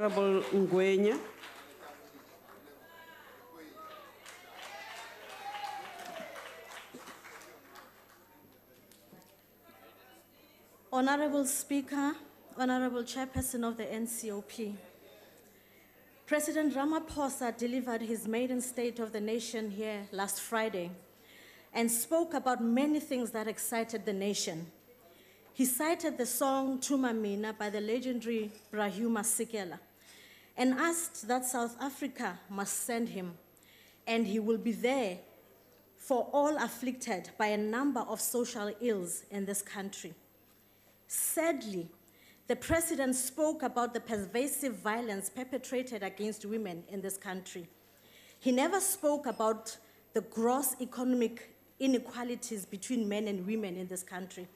Honorable Ngwena. Honorable Speaker, Honorable Chairperson of the NCOP, President Ramaphosa delivered his maiden State of the Nation here last Friday and spoke about many things that excited the nation. He cited the song Tuma Mina by the legendary Brahu Masikela and asked that South Africa must send him, and he will be there for all afflicted by a number of social ills in this country. Sadly, the President spoke about the pervasive violence perpetrated against women in this country. He never spoke about the gross economic inequalities between men and women in this country.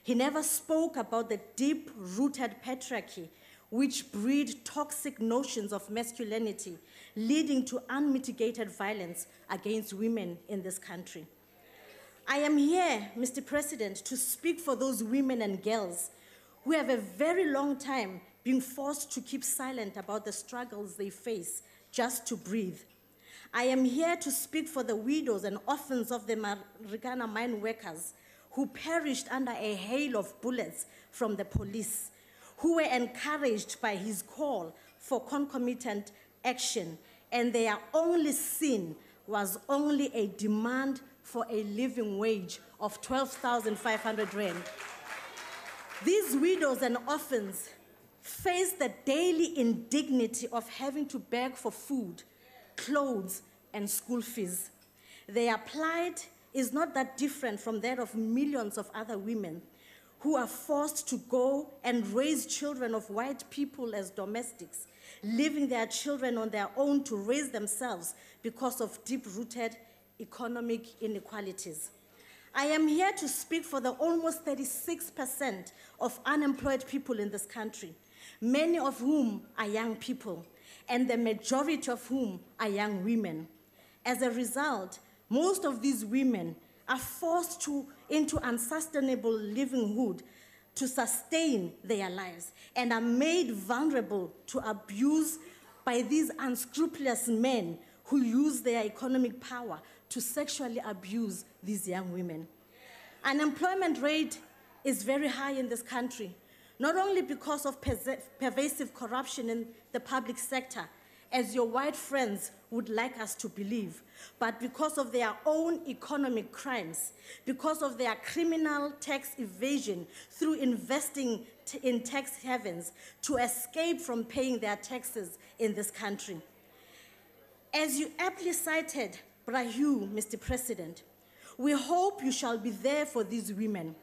He never spoke about the deep-rooted patriarchy which breed toxic notions of masculinity, leading to unmitigated violence against women in this country. I am here, Mr. President, to speak for those women and girls who have a very long time been forced to keep silent about the struggles they face just to breathe. I am here to speak for the widows and orphans of the Marikana mine workers who perished under a hail of bullets from the police, who were encouraged by his call for concomitant action, and their only sin was only a demand for a living wage of 12,500 rand. These widows and orphans face the daily indignity of having to beg for food, clothes, and school fees. Their plight is not that different from that of millions of other women who are forced to go and raise children of white people as domestics, leaving their children on their own to raise themselves because of deep-rooted economic inequalities. I am here to speak for the almost 36% of unemployed people in this country, many of whom are young people, and the majority of whom are young women. As a result, most of these women are forced into unsustainable livelihood to sustain their lives and are made vulnerable to abuse by these unscrupulous men who use their economic power to sexually abuse these young women. Unemployment rate is very high in this country, not only because of pervasive corruption in the public sector, as your white friends would like us to believe, but because of their own economic crimes, because of their criminal tax evasion through investing in tax havens to escape from paying their taxes in this country. As you aptly cited Brahu, Mr. President, we hope you shall be there for these women.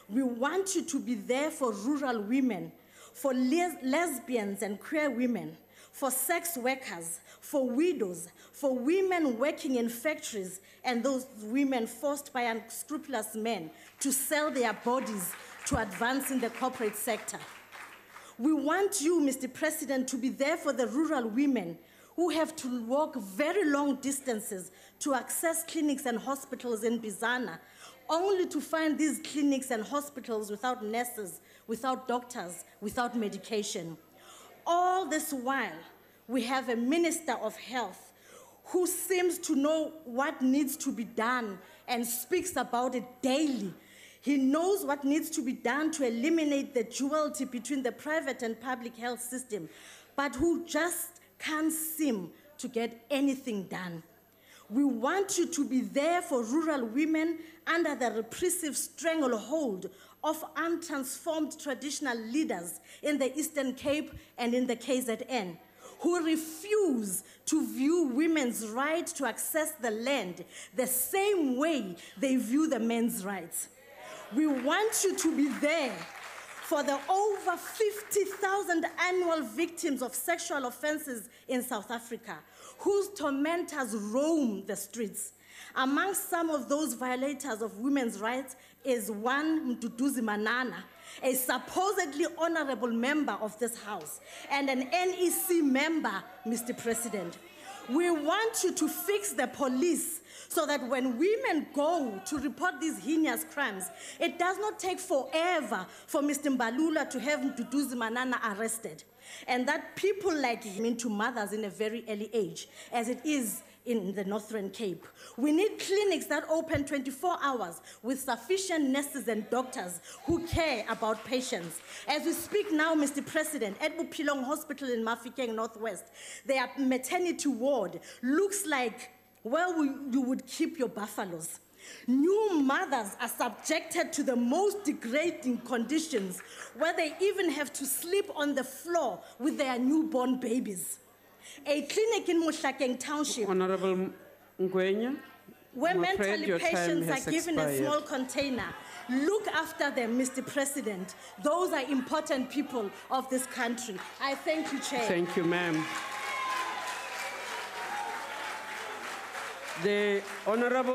We want you to be there for rural women, for lesbians and queer women, for sex workers, for widows, for women working in factories, and those women forced by unscrupulous men to sell their bodies to advance in the corporate sector. We want you, Mr. President, to be there for the rural women who have to walk very long distances to access clinics and hospitals in Bizana, only to find these clinics and hospitals without nurses, without doctors, without medication. All this while, we have a Minister of Health who seems to know what needs to be done and speaks about it daily. He knows what needs to be done to eliminate the duality between the private and public health system, but who just can't seem to get anything done. We want you to be there for rural women under the repressive stranglehold of untransformed traditional leaders in the Eastern Cape and in the KZN, who refuse to view women's right to access the land the same way they view the men's rights. We want you to be there for the over 50,000 annual victims of sexual offenses in South Africa, whose tormentors roam the streets. Amongst some of those violators of women's rights is one Mduduzi Manana, a supposedly honorable member of this House, and an NEC member, Mr. President. We want you to fix the police so that when women go to report these heinous crimes, it does not take forever for Mr. Mbalula to have Mduduzi Manana arrested. and that people like him into mothers in a very early age, as it is in the Northern Cape. We need clinics that open 24 hours with sufficient nurses and doctors who care about patients. As we speak now, Mr. President, at Bupilong Hospital in Mafikeng Northwest, their maternity ward looks like where you would keep your buffaloes. New mothers are subjected to the most degrading conditions, where they even have to sleep on the floor with their newborn babies. A clinic in Mohlakeng Township, Honorable Ngwena, where I'm afraid mentally your patients time are has given a expired. small container. Look after them, Mr. President. Those are important people of this country. I thank you, Chair. Thank you, ma'am. The Honorable